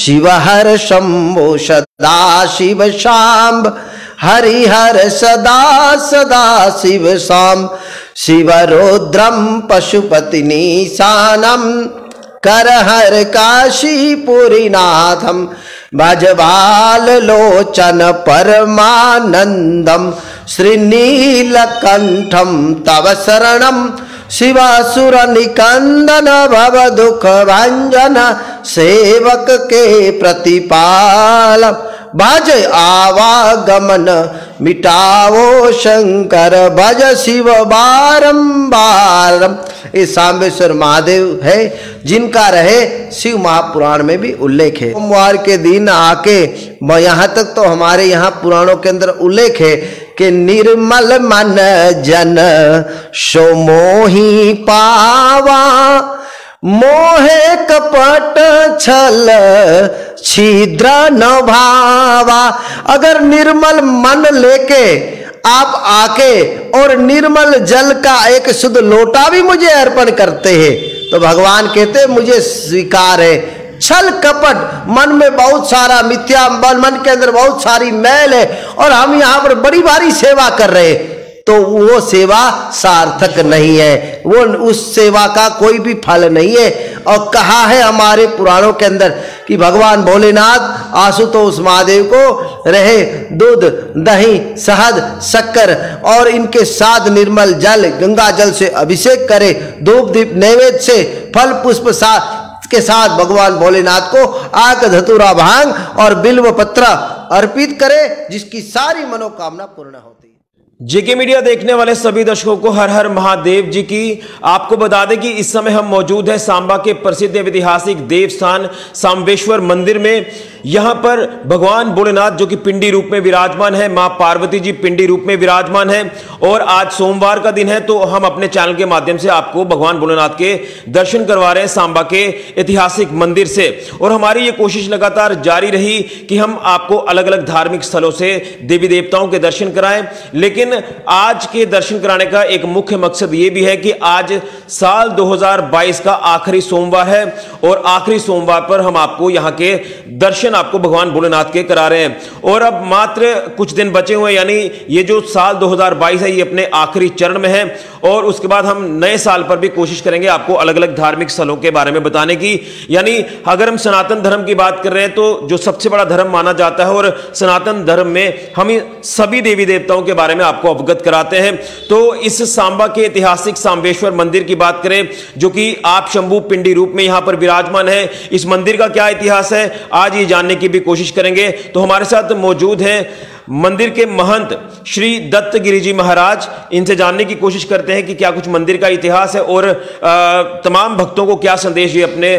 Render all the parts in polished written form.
शिवहर शंभो सदा शिव शाम्ब हरिहर सदा सदा शिव शाम शिवरुद्रम पशुपति निशानम करहर काशीपुरीनाथम भजबाल लोचन परमानंदम श्रीनीलकंठम तव शरणम शिवासुर निकंदन भव दुख भंजन सेवक के प्रतिपाल भज आवागमन मिटावो शंकर भज शिव बारंबार। ये सांबेश्वर महादेव है जिनका रहे शिव महापुराण में भी उल्लेख है। सोमवार के दिन आके यहाँ तक तो हमारे यहाँ पुराणों के अंदर उल्लेख है कि निर्मल मन जन सो मोहि पावा मोहे कपट छल छिद्र न भावा। अगर निर्मल मन लेके आप आके और निर्मल जल का एक शुद्ध लोटा भी मुझे अर्पण करते हैं तो भगवान कहते मुझे स्वीकार है। छल कपट मन में बहुत सारा मिथ्या मन के अंदर बहुत सारी मैल है और हम यहाँ पर बड़ी भारी सेवा कर रहे हैं तो वो सेवा सार्थक नहीं है, वो उस सेवा का कोई भी फल नहीं है। और कहा है हमारे पुराणों के अंदर कि भगवान भोलेनाथ आशुतोष महादेव को रहे दूध दही शहद शक्कर और इनके साथ निर्मल जल गंगा जल से अभिषेक करे, धूप दीप नैवेद्य से फल पुष्प के साथ भगवान भोलेनाथ को आक धतूरा भांग और बिल्व पत्र अर्पित करे जिसकी सारी मनोकामना पूर्ण होती है। जेके मीडिया देखने वाले सभी दर्शकों को हर हर महादेव जी की। आपको बता दें कि इस समय हम मौजूद हैं सांबा के प्रसिद्ध ऐतिहासिक देवस्थान सांबेश्वर मंदिर में। यहां पर भगवान भोलेनाथ जो कि पिंडी रूप में विराजमान है, मां पार्वती जी पिंडी रूप में विराजमान है और आज सोमवार का दिन है तो हम अपने चैनल के माध्यम से आपको भगवान भोलेनाथ के दर्शन करवा रहे हैं सांबा के ऐतिहासिक मंदिर से। और हमारी ये कोशिश लगातार जारी रही कि हम आपको अलग अलग धार्मिक स्थलों से देवी देवताओं के दर्शन कराएं, लेकिन आज के दर्शन कराने का एक मुख्य मकसद यह भी है कि आज साल 2022 का आखिरी सोमवार है और आखिरी सोमवार पर हम आपको यहां के दर्शन आपको भगवान भोलेनाथ के करा रहे हैं। और अब मात्र कुछ दिन बचे हुए यानी ये जो साल 2022 है ये अपने आखिरी चरण में है और उसके बाद हम नए साल पर भी कोशिश करेंगे आपको अलग अलग धार्मिक स्थलों के बारे में बताने की। यानी अगर हम सनातन धर्म की बात कर रहे हैं तो जो सबसे बड़ा धर्म माना जाता है और सनातन धर्म में हम सभी देवी देवताओं के बारे में आपको अवगत कराते हैं। तो इस सांबा के ऐतिहासिक सांबेश्वर मंदिर की बात करें जो कि आप शंभू पिंडी रूप में यहां पर विराजमान है, इस मंदिर का क्या इतिहास है आज ये जानने की भी कोशिश करेंगे। तो हमारे साथ मौजूद हैं मंदिर के महंत श्री दत्तगिरी जी महाराज, इनसे जानने की कोशिश करते हैं कि क्या कुछ मंदिर का इतिहास है और तमाम भक्तों को क्या संदेश ये अपने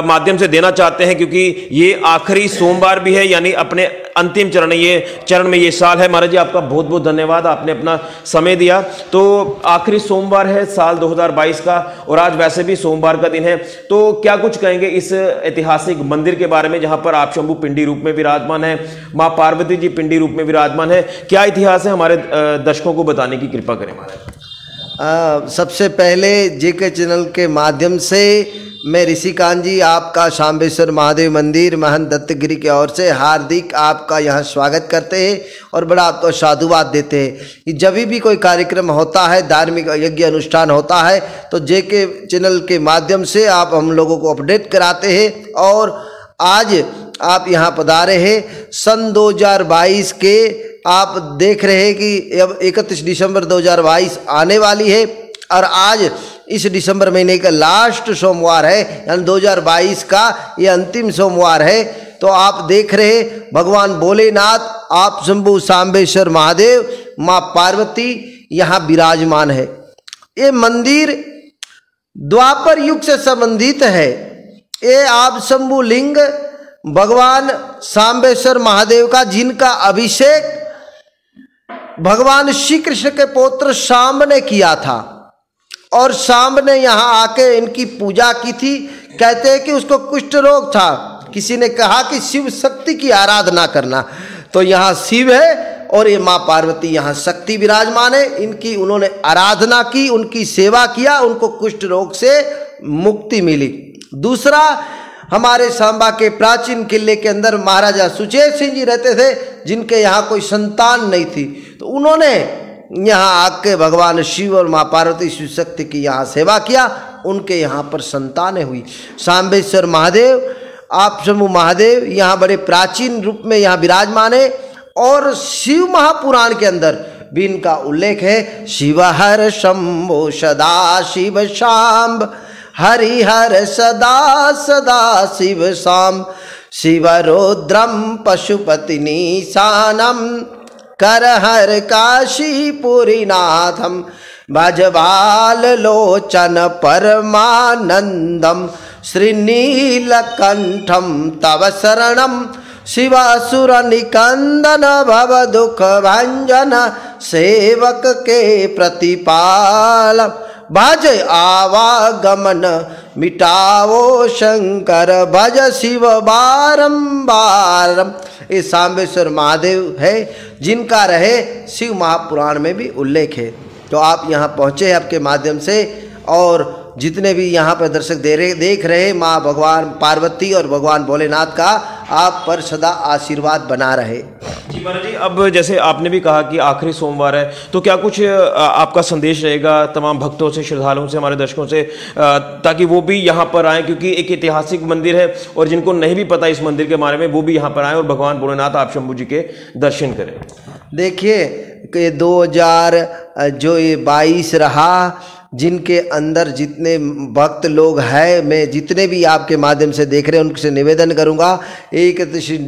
माध्यम से देना चाहते हैं, क्योंकि ये आखिरी सोमवार भी है यानी अपने अंतिम चरण में ये साल है। महाराज जी आपका बहुत बहुत धन्यवाद, आपने अपना समय दिया। तो आखिरी सोमवार है साल 2022 का और आज वैसे भी सोमवार का दिन है, तो क्या कुछ कहेंगे इस ऐतिहासिक मंदिर के बारे में जहां पर आप शंभू पिंडी रूप में विराजमान है, मां पार्वती जी पिंडी रूप में विराजमान है, क्या इतिहास है हमारे दर्शकों को बताने की कृपा करें महाराज। सबसे पहले जेके चैनल के माध्यम से मैं ऋषिकांत जी आपका सांबेश्वर महादेव मंदिर महंत दत्तगिरी की ओर से हार्दिक आपका यहाँ स्वागत करते हैं और बड़ा आपको साधुवाद देते हैं कि जब भी कोई कार्यक्रम होता है धार्मिक यज्ञ अनुष्ठान होता है तो जेके चैनल के माध्यम से आप हम लोगों को अपडेट कराते हैं। और आज आप यहाँ पधारे हैं सन 2022 के आप देख रहे हैं कि अब 31 दिसंबर 2022 आने वाली है और आज इस दिसंबर महीने का लास्ट सोमवार है यानी 2022 का ये अंतिम सोमवार है। तो आप देख रहे भगवान भोलेनाथ आप शंभू सांबेश्वर महादेव माँ पार्वती यहाँ विराजमान है। ये मंदिर द्वापर युग से संबंधित है। ये आप शंभू लिंग भगवान सांबेश्वर महादेव का जिनका अभिषेक भगवान श्री कृष्ण के पुत्र सांब ने किया था और सांब ने यहाँ आके इनकी पूजा की थी। कहते हैं कि उसको कुष्ठ रोग था, किसी ने कहा कि शिव शक्ति की आराधना करना, तो यहाँ शिव है और ये माँ पार्वती यहाँ शक्ति विराजमान है। इनकी उन्होंने आराधना की, उनकी सेवा किया, उनको कुष्ठ रोग से मुक्ति मिली। दूसरा हमारे सांबा के प्राचीन किले के अंदर महाराजा सुचेत सिंह जी रहते थे, जिनके यहाँ कोई संतान नहीं थी। तो उन्होंने यहाँ आके भगवान शिव और माँ पार्वती शिव शक्ति की यहाँ सेवा किया, उनके यहाँ पर संतानें हुई। सांबेश्वर महादेव, आप शंभु महादेव यहाँ बड़े प्राचीन रूप में यहाँ विराजमान है। और शिव महापुराण के अंदर भी इनका उल्लेख है। शिव हर शंभो सदा शिव शाम्ब, हरिहर सदा सदा शिव शाम, शिव रुद्रम पशुपति निशानम, करहर काशीपुरीनाथम, भजबाल लोचन परमानंदम, श्रीनीलकंठम तव शरणम, शिवासुर निकंदन भव दुख भंजन, सेवक के प्रतिपाल, भज आवागमन मिटावो शंकर, भज शिव बारंबार। ये सांबेश्वर महादेव है, जिनका रहे शिव महापुराण में भी उल्लेख है। तो आप यहाँ पहुँचे आपके माध्यम से, और जितने भी यहाँ पर दर्शक देख रहे, माँ भगवान पार्वती और भगवान भोलेनाथ का आप पर सदा आशीर्वाद बना रहे। जी महाराज जी, अब जैसे आपने भी कहा कि आखिरी सोमवार है, तो क्या कुछ आपका संदेश रहेगा तमाम भक्तों से, श्रद्धालुओं से, हमारे दर्शकों से, ताकि वो भी यहाँ पर आएँ, क्योंकि एक ऐतिहासिक मंदिर है और जिनको नहीं भी पता इस मंदिर के बारे में वो भी यहाँ पर आएँ और भगवान भोलेनाथ आप शंभू जी के दर्शन करें। देखिए कि 2022 रहा, जिनके अंदर जितने भक्त लोग हैं, मैं जितने भी आपके माध्यम से देख रहे हैं उनसे निवेदन करूंगा, 1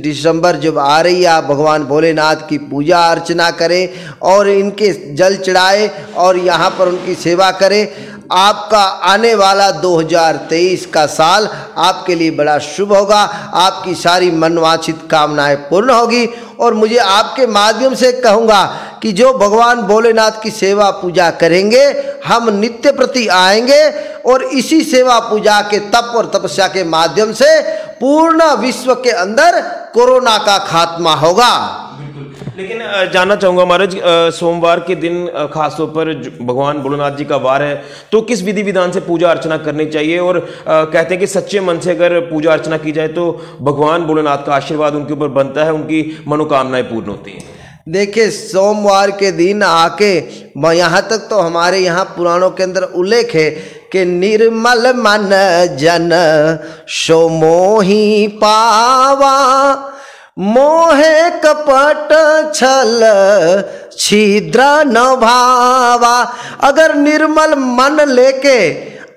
दिसंबर जब आ रही है, आप भगवान भोलेनाथ की पूजा अर्चना करें और इनके जल चढ़ाए और यहाँ पर उनकी सेवा करें। आपका आने वाला 2023 का साल आपके लिए बड़ा शुभ होगा, आपकी सारी मनवांछित कामनाएं पूर्ण होगी। और मुझे आपके माध्यम से कहूँगा कि जो भगवान भोलेनाथ की सेवा पूजा करेंगे, हम नित्य प्रति आएंगे और इसी सेवा पूजा के तप और तपस्या के माध्यम से पूर्ण विश्व के अंदर कोरोना का खात्मा होगा। लेकिन जानना चाहूँगा महाराज, सोमवार के दिन खासतौर पर भगवान भोलेनाथ जी का वार है, तो किस विधि विधान से पूजा अर्चना करनी चाहिए? और कहते हैं कि सच्चे मन से अगर पूजा अर्चना की जाए तो भगवान भोलेनाथ का आशीर्वाद उनके ऊपर बनता है, उनकी मनोकामनाएं पूर्ण होती हैं। देखिए, सोमवार के दिन आके यहाँ तक तो हमारे यहाँ पुराणों के अंदर उल्लेख है कि निर्मल मन जन सो मोहि पावा, मोहे कपट छल छिद्र न भावा। अगर निर्मल मन लेके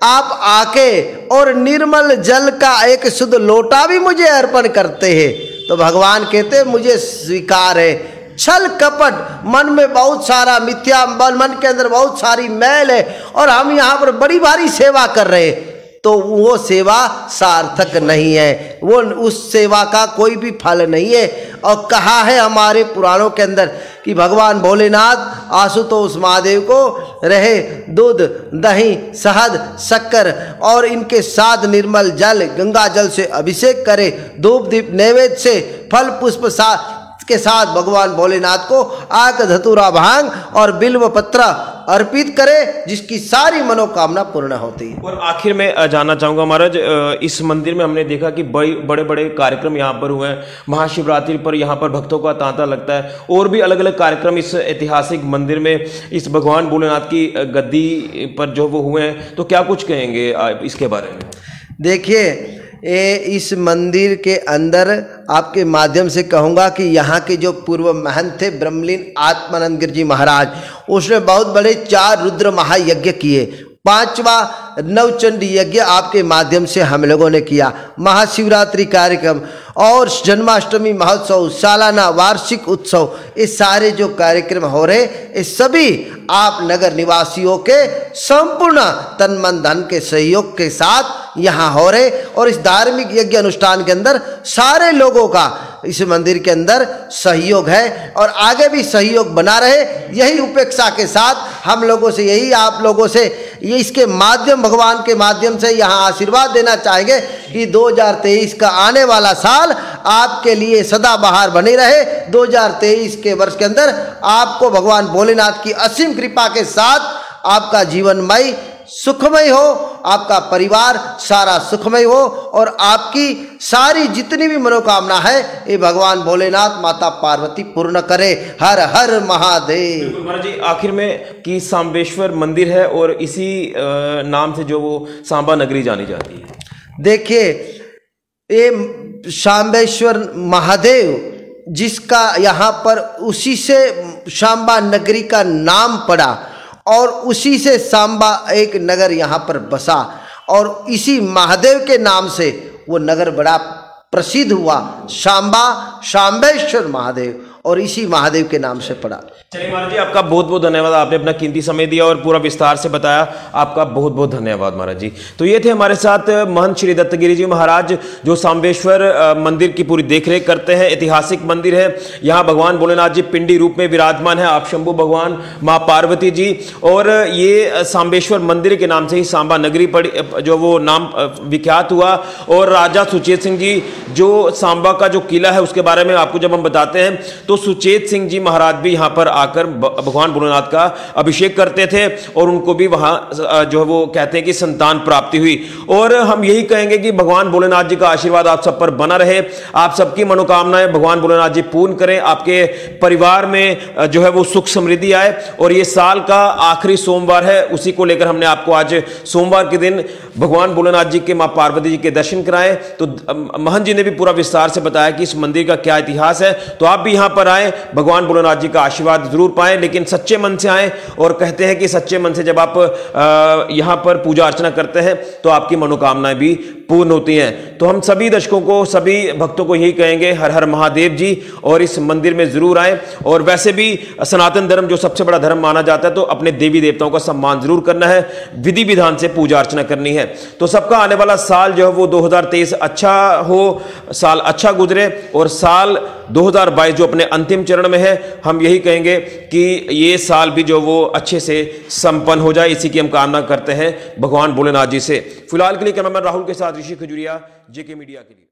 आप आके और निर्मल जल का एक शुद्ध लोटा भी मुझे अर्पण करते हैं तो भगवान कहते मुझे स्वीकार है। छल कपट, मन में बहुत सारा मिथ्या, मन के अंदर बहुत सारी मैल है और हम यहाँ पर बड़ी भारी सेवा कर रहे हैं, तो वो सेवा सार्थक नहीं है, वो उस सेवा का कोई भी फल नहीं है। और कहा है हमारे पुराणों के अंदर कि भगवान भोलेनाथ आशुतोष महादेव को रहे दूध, दही, शहद, शक्कर और इनके साथ निर्मल जल, गंगा जल से अभिषेक करे, धूप दीप नैवेद्य से, फल पुष्प के साथ भगवान भोलेनाथ को आक, धतूरा, भांग और बिल्व पत्र अर्पित करे, जिसकी सारी मनोकामना पूर्ण होती है। और आखिर में जानना चाहूँगा महाराज, इस मंदिर में हमने देखा कि बड़े बड़े कार्यक्रम यहाँ पर हुए हैं। महाशिवरात्रि पर यहाँ पर भक्तों का तांता लगता है और भी अलग अलग कार्यक्रम इस ऐतिहासिक मंदिर में, इस भगवान भोलेनाथ की गद्दी पर जो वो हुए हैं, तो क्या कुछ कहेंगे इसके बारे में? देखिए, इस मंदिर के अंदर आपके माध्यम से कहूँगा कि यहाँ के जो पूर्व महंत थे ब्रह्मलीन आत्मानंद गिरि जी महाराज, उसने बहुत बड़े 4 रुद्र महायज्ञ किए। 5वां नवचंडी यज्ञ आपके माध्यम से हम लोगों ने किया। महाशिवरात्रि कार्यक्रम और जन्माष्टमी महोत्सव, सालाना वार्षिक उत्सव, ये सारे जो कार्यक्रम हो रहे, ये सभी आप नगर निवासियों के संपूर्ण तन मन धन के सहयोग के साथ यहाँ हो रहे। और इस धार्मिक यज्ञ अनुष्ठान के अंदर सारे लोगों का इस मंदिर के अंदर सहयोग है और आगे भी सहयोग बना रहे, यही उपेक्षा के साथ हम लोगों से, यही आप लोगों से, ये इसके माध्यम, भगवान के माध्यम से यहाँ आशीर्वाद देना चाहेंगे कि 2023 का आने वाला साल आपके लिए सदा बहार बने रहे। 2023 के वर्ष के अंदर आपको भगवान भोलेनाथ की असीम कृपा के साथ आपका जीवनमय सुखमय हो, आपका परिवार सारा सुखमय हो और आपकी सारी जितनी भी मनोकामना है ये भगवान भोलेनाथ माता पार्वती पूर्ण करे। हर हर महादेव। महाराज जी आखिर में कि सांबेश्वर मंदिर है और इसी नाम से जो वो सांबा नगरी जानी जाती है। देखिए ये सांबेश्वर महादेव जिसका यहाँ पर उसी से सांबा नगरी का नाम पड़ा और उसी से सांबा एक नगर यहाँ पर बसा और इसी महादेव के नाम से वो नगर बड़ा प्रसिद्ध हुआ, सांबा सांबेश्वर महादेव, और इसी महादेव के नाम से पड़ा। चलिए महाराज जी आपका बहुत बहुत धन्यवाद, आपने अपना कीमती समय दिया और पूरा विस्तार से बताया, आपका बहुत बहुत धन्यवाद महाराज जी। तो ये थे हमारे साथ महंत श्री दत्तगिरी जी महाराज जो सांबेश्वर मंदिर की पूरी देखरेख करते हैं। ऐतिहासिक मंदिर है, यहाँ भगवान भोलेनाथ जी पिंडी रूप में विराजमान है, आप शंभु भगवान, माँ पार्वती जी, और ये सांबेश्वर मंदिर के नाम से ही सांबा नगरी पड़ी जो वो नाम विख्यात हुआ। और राजा सुचेत सिंह जी जो सांबा का जो किला है उसके बारे में आपको जब हम बताते हैं तो सुचेत सिंह जी महाराज भी यहाँ पर आकर भगवान भोलेनाथ का अभिषेक करते थे और उनको भी वहाँ जो है वो कहते हैं कि संतान प्राप्ति हुई। और हम यही कहेंगे कि भगवान भोलेनाथ जी का आशीर्वाद आप सब पर बना रहे, आप सबकी मनोकामनाएं भगवान भोलेनाथ जी पूर्ण करें, आपके परिवार में जो है वो सुख समृद्धि आए। और ये साल का आखिरी सोमवार है, उसी को लेकर हमने आपको आज सोमवार के दिन भगवान भोलेनाथ जी के माँ पार्वती जी के दर्शन कराए। तो महंत जी ने भी पूरा विस्तार से बताया कि इस मंदिर का क्या इतिहास है। तो आप भी यहाँ पर आए, भगवान भोलेनाथ जी का आशीर्वाद जरूर पाएं, लेकिन सच्चे मन से आएं। और कहते हैं कि सच्चे मन से जब आप यहाँ पर पूजा अर्चना करते हैं तो आपकी मनोकामनाएं भी पूर्ण होती हैं। तो हम सभी दर्शकों को, सभी भक्तों को यही कहेंगे हर हर महादेव जी, और इस मंदिर में जरूर आएं। और वैसे भी सनातन धर्म जो सबसे बड़ा धर्म माना जाता है तो अपने देवी देवताओं का सम्मान जरूर करना है, विधि विधान से पूजा अर्चना करनी है। तो सबका आने वाला साल जो है वो 2023 अच्छा हो, साल अच्छा गुजरे, और साल 2022 जो अपने अंतिम चरण में है हम यही कहेंगे कि ये साल भी जो वो अच्छे से संपन्न हो जाए, इसी की हम कामना करते हैं भगवान भोलेनाथ जी से। फिलहाल के लिए कैमरामैन राहुल के साथ ऋषि खजुरिया, जेके मीडिया के लिए।